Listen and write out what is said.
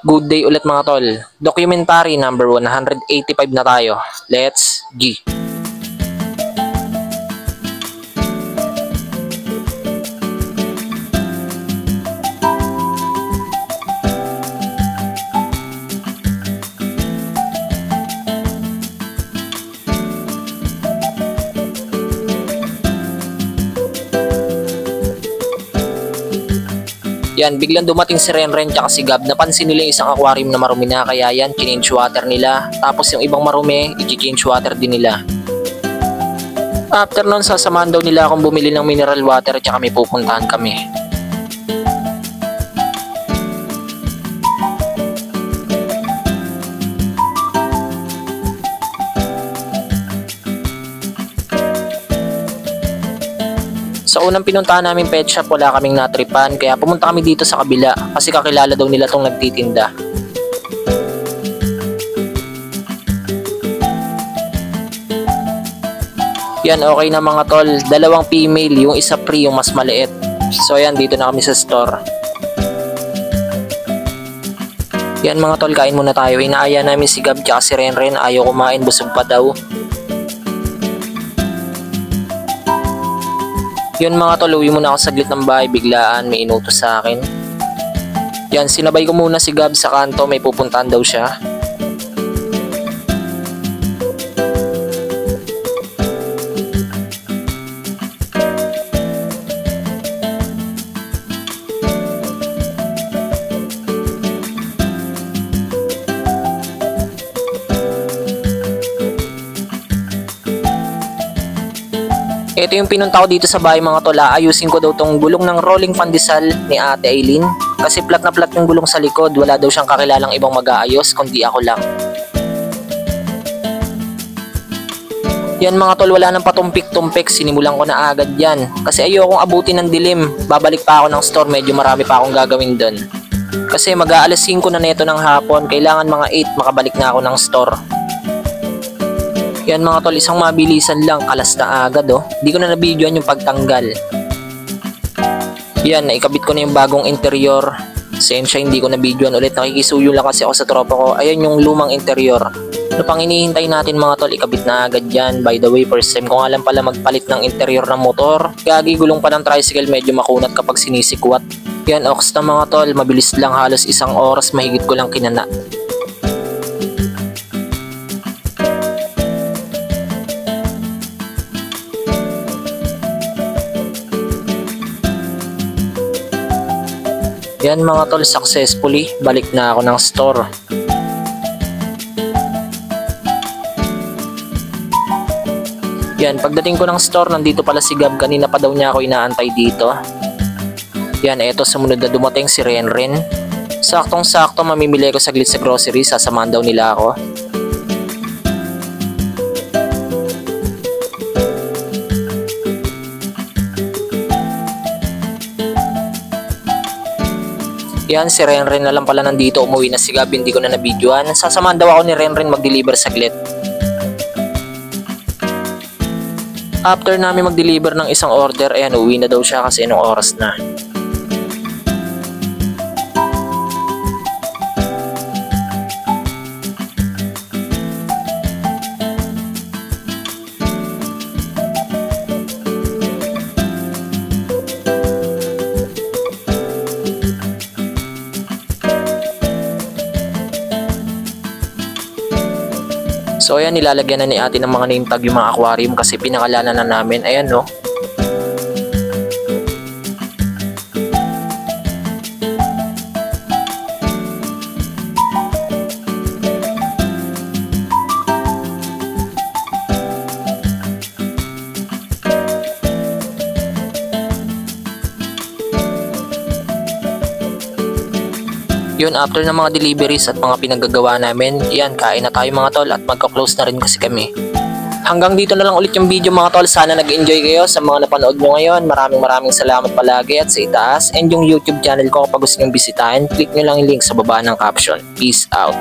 Good day ulit mga tol. Documentary number 185 na tayo. Let's G. Yan, biglang dumating si Renren tsaka si Gab. Napansin nila yung isang aquarium na marumi na, kaya yan, change water nila. Tapos yung ibang marumi, i-change water din nila. After nun, sasamahan daw nila akong bumili ng mineral water tsaka may pupuntahan kami. Sa unang pinuntahan namin pet shop, wala kaming natripan, kaya pumunta kami dito sa kabila kasi kakilala daw nila tong nagtitinda. Yan, okay na mga tol, dalawang female, yung isa free, yung mas maliit. So yan, dito na kami sa store. Yan mga tol, kain muna tayo. Inaaya namin si Gab tsaka si Renren, ayaw kumain, busog pa daw. Yun mga tol, uwi muna ako saglit ng bahay, biglaan may inutos sa akin. Yan, sinabay ko muna si Gab sa kanto, may pupuntahan daw siya. Ito yung pinunta ko dito sa bahay mga tol. Ayusin ko daw tong gulong ng rolling pandesal ni Ate Aileen. Kasi plat na plat yung gulong sa likod. Wala daw siyang kakilalang ibang mag-aayos kundi ako lang. Yan mga tol, wala nang patumpik-tumpik. Sinimulan ko na agad yan. Kasi ayokong abutin ng dilim. Babalik pa ako ng store. Medyo marami pa akong gagawin doon. Kasi mag-aalas 5 na neto ng hapon. Kailangan mga 8 makabalik na ako ng store. Yan mga tol, isang mabilisan lang, kalas na agad oh. Di ko na nabidyoan yung pagtanggal. Yan, naikabit ko na yung bagong interior. Sensya, hindi ko nabidyoan ulit. Nakikisuyo lang kasi ako sa tropa ko. Ayan yung lumang interior. Ano pang hinihintay natin mga tol, ikabit na agad yan. By the way, first time ko nga lang pala magpalit ng interior ng motor. Gagi, gulong pa ng tricycle, medyo makunat kapag sinisikwat. Yan, ox na mga tol, mabilis lang, halos isang oras mahigit ko lang kinana. Yan mga tol, successfully, balik na ako ng store. Yan, pagdating ko ng store, nandito pala si Gab, kanina pa daw niya ako inaantay dito. Yan, eto sumunod na dumating si Renren. Saktong-sakto, mamimili ko saglit sa grocery, sasamahan daw nila ako. Yan, si Renren na lang pala nandito, umuwi na si Gab, hindi ko na nabidyoan. Sasamahan daw ako ni Renren mag-deliver saglit. After namin mag-deliver ng isang order, ayan, uwi na daw siya kasi anong oras na. So ayan, nilalagyan na ni ate ng mga name tag yung mga aquarium kasi pinakalanan na namin. Ayan no. Yun, after ng mga deliveries at mga pinaggagawa namin, yan, kain na tayo mga tol at magka-close na rin kasi kami. Hanggang dito na lang ulit yung video mga tol. Sana nag-enjoy kayo sa mga napanood nyo ngayon. Maraming salamat palagi at sa itaas. And yung YouTube channel ko, kapag gusto nyo bisitahin, click nyo lang yung link sa baba ng caption. Peace out.